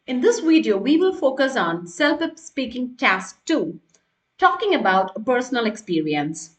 In this video, we will focus on CELPIP Speaking Task 2, talking about a personal experience.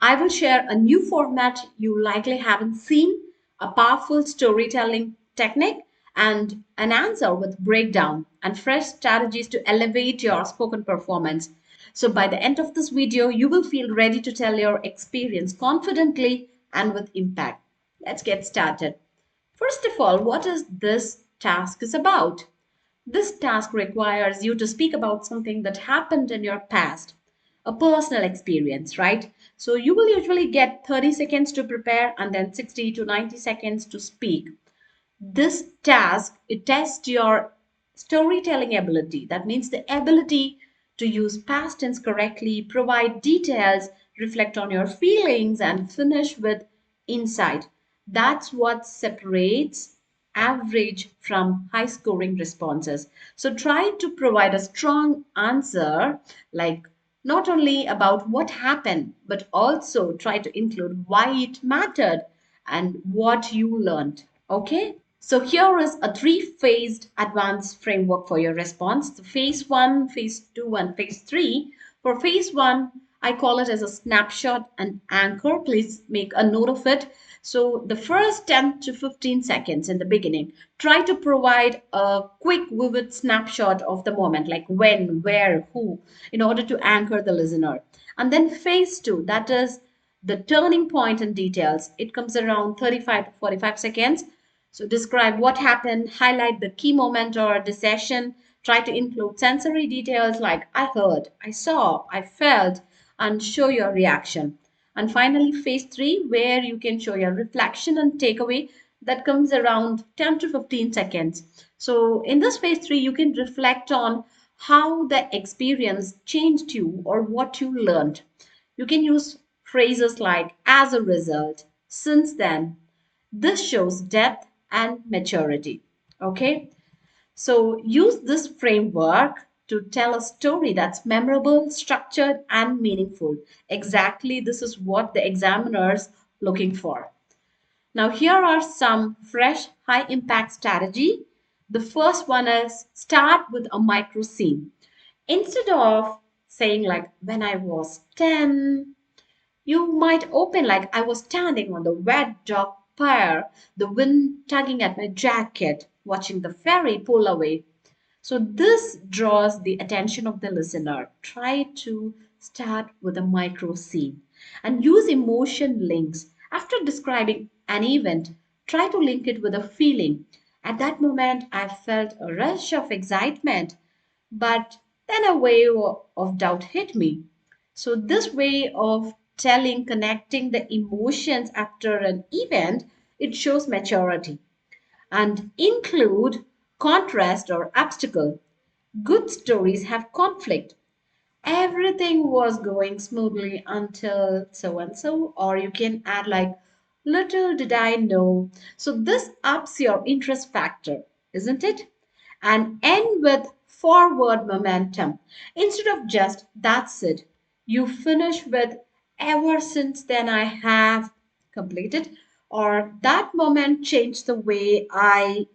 I will share a new format you likely haven't seen, a powerful storytelling technique, and an answer with breakdown and fresh strategies to elevate your spoken performance. So by the end of this video, you will feel ready to tell your experience confidently and with impact. Let's get started. First of all, what is this task is about? This task requires you to speak about something that happened in your past, a personal experience, right? So you will usually get 30 seconds to prepare and then 60 to 90 seconds to speak. This task, it tests your storytelling ability. That means the ability to use past tense correctly, provide details, reflect on your feelings, and finish with insight. That's what separates average from high scoring responses. So try to provide a strong answer, like not only about what happened, but also try to include why it mattered and what you learned. Okay? So here is a three-phased advanced framework for your response. The phase 1, phase 2, and phase 3. For phase 1, I call it as a snapshot and anchor. Please make a note of it. So the first 10 to 15 seconds in the beginning, try to provide a quick, vivid snapshot of the moment, like when, where, who, in order to anchor the listener. And then phase 2, that is the turning point and details. It comes around 35 to 45 seconds. So describe what happened, highlight the key moment or decision, try to include sensory details like I heard, I saw, I felt, and show your reaction. And finally, phase 3, where you can show your reflection and takeaway, that comes around 10 to 15 seconds. So in this phase 3, you can reflect on how the experience changed you or what you learned. You can use phrases like as a result, since then. This shows depth and maturity. Okay, so use this framework to tell a story that's memorable, structured, and meaningful. Exactly, this is what the examiner's looking for. Now, here are some fresh, high impact strategy. The first one is start with a micro scene. Instead of saying, like, when I was 10, you might open like I was standing on the wet dock pier, the wind tugging at my jacket, watching the ferry pull away. So this draws the attention of the listener. Try to start with a micro scene and use emotion links. After describing an event, try to link it with a feeling. At that moment, I felt a rush of excitement, but then a wave of doubt hit me. So, this way of telling, connecting the emotions after an event, it shows maturity and include contrast or obstacle. Good stories have conflict. Everything was going smoothly until so and so, or you can add like little did I know. So this ups your interest factor, isn't it? And end with forward momentum. Instead of just that's it, you finish with ever since then I have completed, or that moment changed the way I.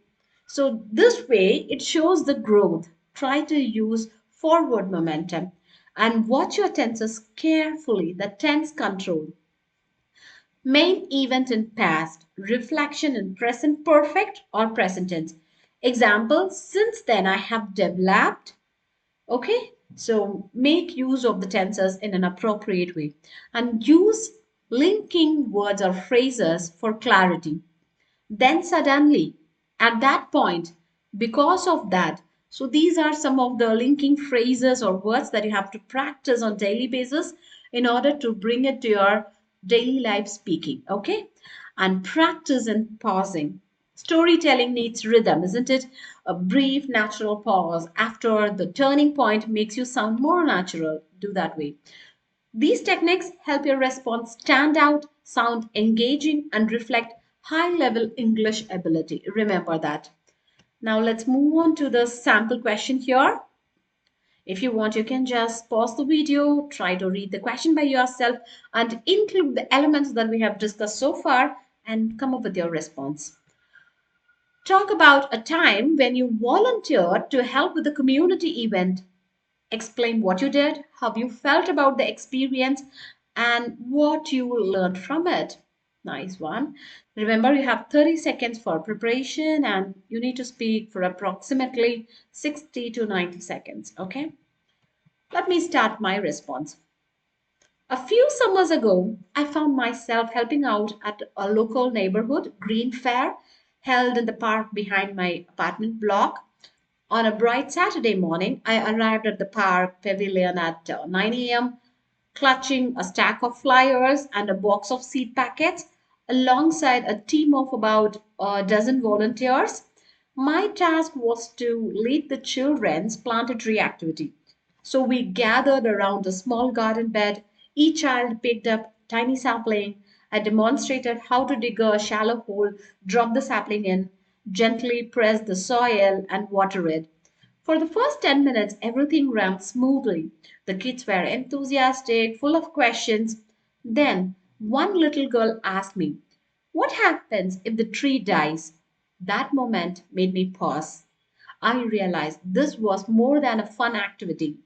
So this way it shows the growth. Try to use forward momentum and watch your tenses carefully, the tense control. Main event in past, reflection in present perfect or present tense. Example, since then I have developed. Okay, so make use of the tenses in an appropriate way and use linking words or phrases for clarity. Then suddenly, at that point, because of that, so these are some of the linking phrases or words that you have to practice on daily basis in order to bring it to your daily life speaking. Okay, and practice in pausing. Storytelling needs rhythm, isn't it? A brief natural pause after the turning point makes you sound more natural. Do that way. These techniques help your response stand out, sound engaging, and reflect high level English ability. Remember that. Now let's move on to the sample question here. If you want, you can just pause the video, try to read the question by yourself, and include the elements that we have discussed so far and come up with your response. Talk about a time when you volunteered to help with a community event. Explain what you did, how you felt about the experience, and what you learned from it. Nice one. Remember, you have 30 seconds for preparation and you need to speak for approximately 60 to 90 seconds. Okay? Let me start my response. A few summers ago, I found myself helping out at a local neighborhood green fair held in the park behind my apartment block. On a bright Saturday morning, I arrived at the park pavilion at 9 a.m., clutching a stack of flyers and a box of seed packets alongside a team of about a dozen volunteers. My task was to lead the children's plant a tree activity. So we gathered around a small garden bed. Each child picked up tiny sapling. I demonstrated how to dig a shallow hole, drop the sapling in, gently press the soil, and water it. For the first 10 minutes, everything ran smoothly. The kids were enthusiastic, full of questions. Then, one little girl asked me, "What happens if the tree dies?" That moment made me pause. I realized this was more than a fun activity.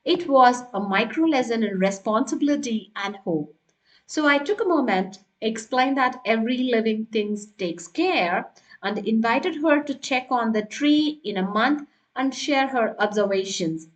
It was a micro lesson in responsibility and hope. So I took a moment, explained that every living thing takes care, and invited her to check on the tree in a month and share her observations.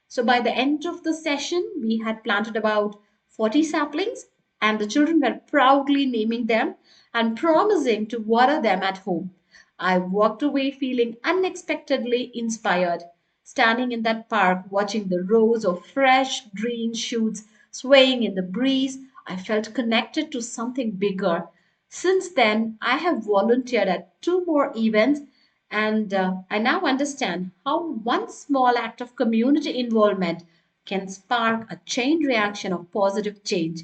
So by the end of the session, we had planted about 40 saplings, and the children were proudly naming them and promising to water them at home. I walked away feeling unexpectedly inspired, standing in that park watching the rows of fresh green shoots swaying in the breeze. I felt connected to something bigger. Since then, I have volunteered at two more events, and I now understand how one small act of community involvement can spark a chain reaction of positive change.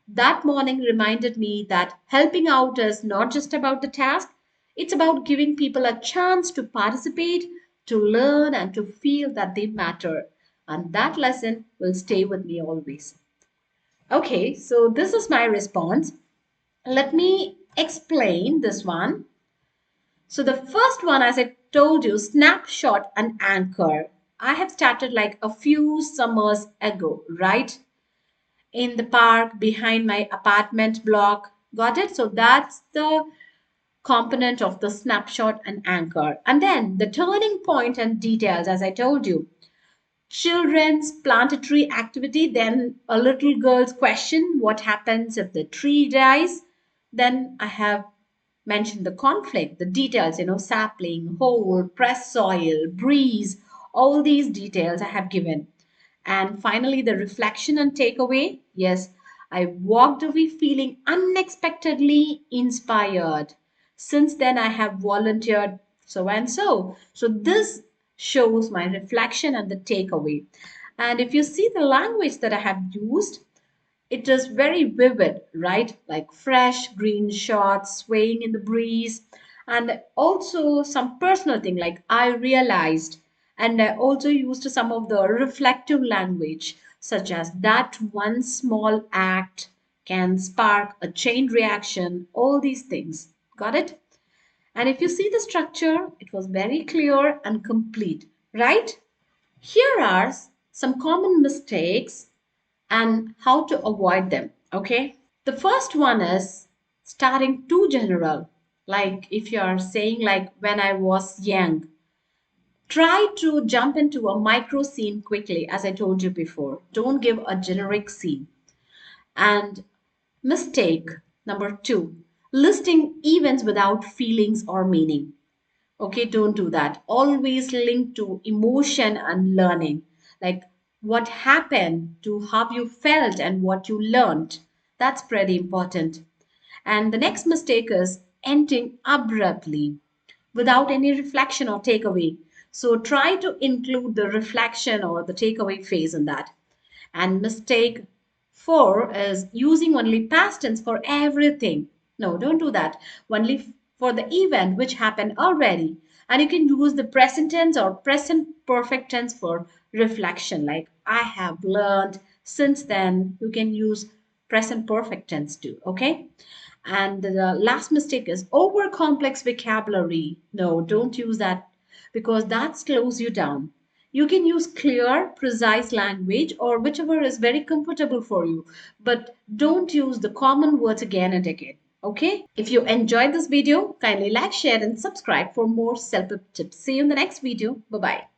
That morning reminded me that helping out is not just about the task, it's about giving people a chance to participate, to learn, and to feel that they matter. And that lesson will stay with me always. Okay, so this is my response. Let me explain this one. So the first one, as I told you, snapshot and anchor. I have started like a few summers ago, right? In the park behind my apartment block. Got it? So that's the component of the snapshot and anchor. And then the turning point and details, as I told you. Children's plant a tree activity, then a little girl's question, what happens if the tree dies? Then I have mentioned the conflict, the details, sapling, hole, press soil, breeze, all these details I have given. And finally, the reflection and takeaway. Yes, I walked away feeling unexpectedly inspired. Since then, I have volunteered so and so. So, this shows my reflection and the takeaway. And if you see the language that I have used, it is very vivid, right? Like fresh green shots swaying in the breeze, and also some personal thing like I realized, and I also used some of the reflective language, such as that one small act can spark a chain reaction, all these things. Got it? And if you see the structure, it was very clear and complete, right? Here are some common mistakes and how to avoid them. Okay. The first one is starting too general. Like if you are saying, like, when I was young, try to jump into a micro scene quickly, as I told you before. Don't give a generic scene. And mistake number two, listing events without feelings or meaning. Okay, don't do that. Always link to emotion and learning. Like what happened to how you felt and what you learned. That's pretty important. And the next mistake is ending abruptly without any reflection or takeaway. So try to include the reflection or the takeaway phase in that. And mistake four is using only past tense for everything. No, don't do that. Only for the event which happened already. And you can use the present tense or present perfect tense for reflection. Like I have learned since then. You can use present perfect tense too. Okay. And the last mistake is over complex vocabulary. No, don't use that because that slows you down. You can use clear, precise language or whichever is very comfortable for you, but don't use the common words again and again. Okay? If you enjoyed this video, kindly like, share, and subscribe for more self-help tips. See you in the next video. Bye bye.